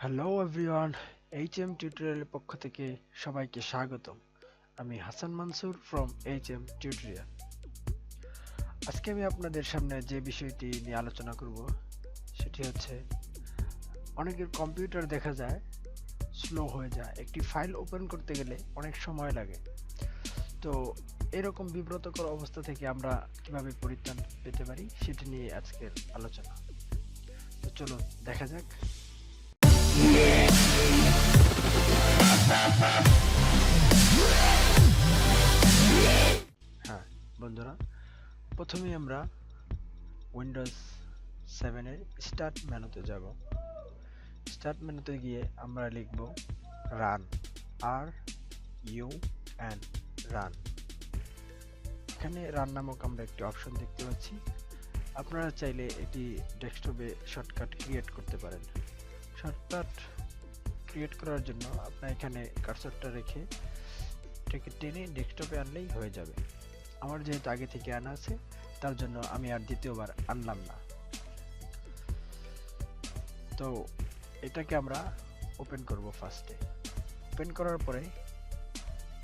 Hello everyone, HM টিউটোরিয়ালের পক্ষ থেকে সবাইকে স্বাগতম। আমি Hasan Mansur from HM tutorial. আজকে আমি আপনাদের সামনে যে বিষয়টি নিয়ে আলোচনা করব সেটি হচ্ছে অনেকের কম্পিউটার দেখা যায় স্লো হয়ে যায়, একটি ফাইল ওপেন করতে গেলে অনেক সময় লাগে। তো এরকম বিব্রতকর অবস্থা থেকে আমরা কিভাবে পরিত্রাণ পেতে পারি সেটি নিয়ে আজকের আলোচনা। তো চলুন দেখা যাক। হ্যাঁ বন্ধুরা, প্রথমেই আমরা উইন্ডোজ 7 এর স্টার্ট মেনুতে যাব। স্টার্ট মেনুতে গিয়ে আমরা লিখব run, are U N, run. এখানে রান নামক আমরা একটি অপশন দেখতে পাচ্ছি। আপনারা চাইলে এটি ডেস্কটপে শর্টকাট ক্রিয়েট করতে পারেন। শর্টকাট ক্রিয়েট করার জন্য আপনার এখানে কার্সরটা রেখে এটাকে টেনে ডেস্কটপে আনলেই হয়ে যাবে। আমার যেহেতু আগে থেকে আনা আছে তার জন্য আমি আর দ্বিতীয়বার আনলাম না। তো এটাকে আমরা ওপেন করব। ফার্স্টে ওপেন করার পরে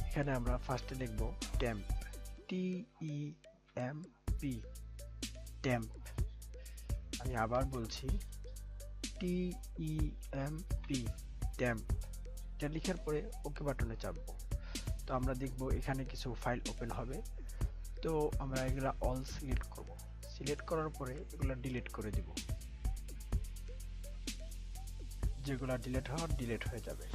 এখানে আমরা ফার্স্টে লিখব টেম্প, TEMP, টেম্প। আমি আবার বলছি TEMP, টেম্প। এটা লেখার পরে ওকে বাটনে চাপবো। তো আমরা দেখব এখানে কিছু ফাইল ওপেন হবে। তো আমরা এগুলা অল সিলেক্ট করব। সিলেক্ট করার পরে এগুলা ডিলিট করে দিব। যেগুলা ডিলিট হওয়ার ডিলিট হয়ে যাবে।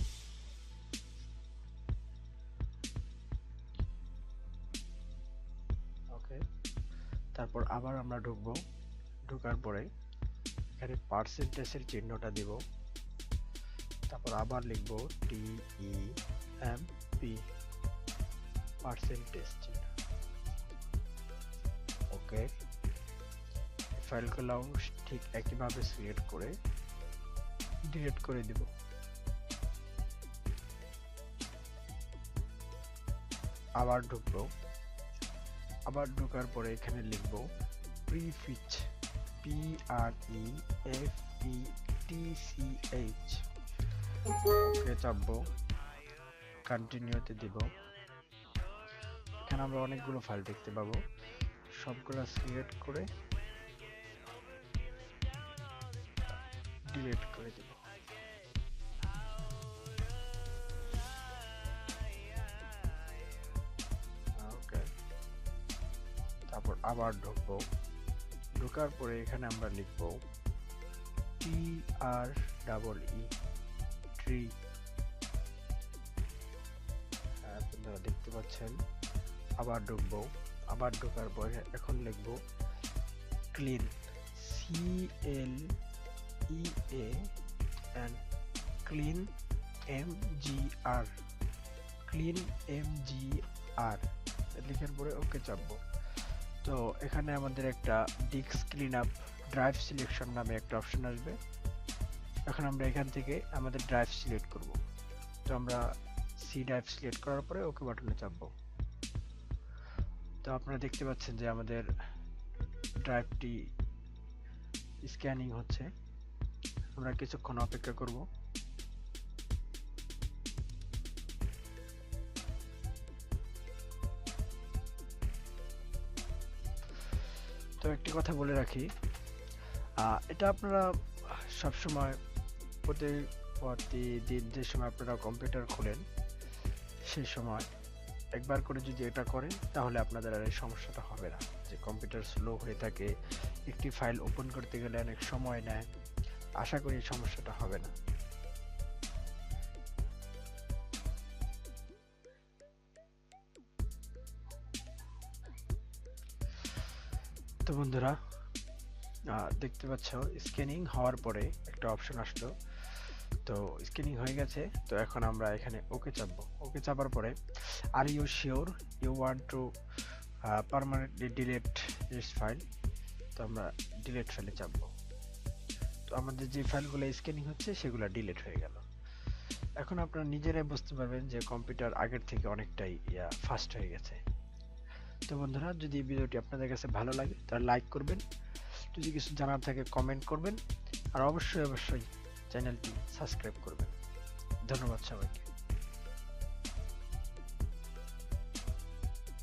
ওকে, তারপর আবার আমরা ঢুকবো। ঢোকার পরে এখানে পার্সেন্টেজের চিহ্নটা দিব। তারপর আবার লিখবো TEMP, পার্সেন্টেজ চিহ্ন। ওকে, ফাইলগুলো ঠিক একইভাবে সিলেক্ট করে ডিলিট করে দিব। আবার ঢুকবো। আবার ঢোকার পরে এখানে লিখব প্রিফিচ, PREFETCH। ওকে চাপবো, কন্টিনিউতে দিব। এখানে আমরা অনেকগুলো ফাইল দেখতে পাবো, সবগুলো সিলেক্ট করে ডিলিট করে দিব। ওকে, তারপর আবার ঢুকবো। ঢোকার পরে এখানে আমরা লিখব TREE, ট্রি। আপনারা দেখতে পাচ্ছেন। আবার ঢুকবো। আবার ঢোকার পরে এখন লিখব clean, CLEAN, clean, MGR, clean MGR। লেখার পরে ওকে চাপবো। তো এখানে আমাদের একটা disk clean up, drive selection নামে একটা অপশন আসবে। এখন আমরা এখান থেকে আমাদের ড্রাইভ সিলেক্ট করব। তো আমরা সি ড্রাইভ সিলেক্ট করার পরে ওকে বাটনে চাপবো। তো আপনারা দেখতে পাচ্ছেন যে আমাদের ড্রাইভটি স্ক্যানিং হচ্ছে। আমরা কিছুক্ষণ অপেক্ষা করব। তো একটি কথা বলে রাখি, এটা আপনারা সবসময় প্রতিদিন যে সময় আপনারা কম্পিউটার খোলেন সেই সময় একবার করে যদি এটা করেন তাহলে আপনাদের আর এই সমস্যাটা হবে না, যে কম্পিউটার স্লো হয়ে থাকে, একটি ফাইল ওপেন করতে গেলে অনেক সময় নেয়। আশা করি এই সমস্যাটা হবে না। তো বন্ধুরা, দেখতে পাচ্ছ স্ক্যানিং হওয়ার পরে একটা অপশন আসলো। তো স্ক্যানিং হয়ে গেছে। তো এখন আমরা এখানে ওকে চাপবো। ওকে চাপার পরে are you sure you want to permanently delete this file. তো আমরা ডিলিট ফাইলে চাপবো। তো আমাদের যে ফাইলগুলো স্ক্যানিং হচ্ছে সেগুলো ডিলিট হয়ে গেল। এখন আপনারা নিজেরাই বুঝতে পারবেন যে কম্পিউটার আগের থেকে অনেকটাই ফাস্ট হয়ে গেছে। তো বন্ধুরা, যদি ভিডিওটি আপনাদের কাছে ভালো লাগে তাহলে লাইক করবেন, যদি কিছু জানার থাকে কমেন্ট করবেন, আর অবশ্যই চ্যানেলটি সাবস্ক্রাইব করবেন। ধন্যবাদ সবাইকে।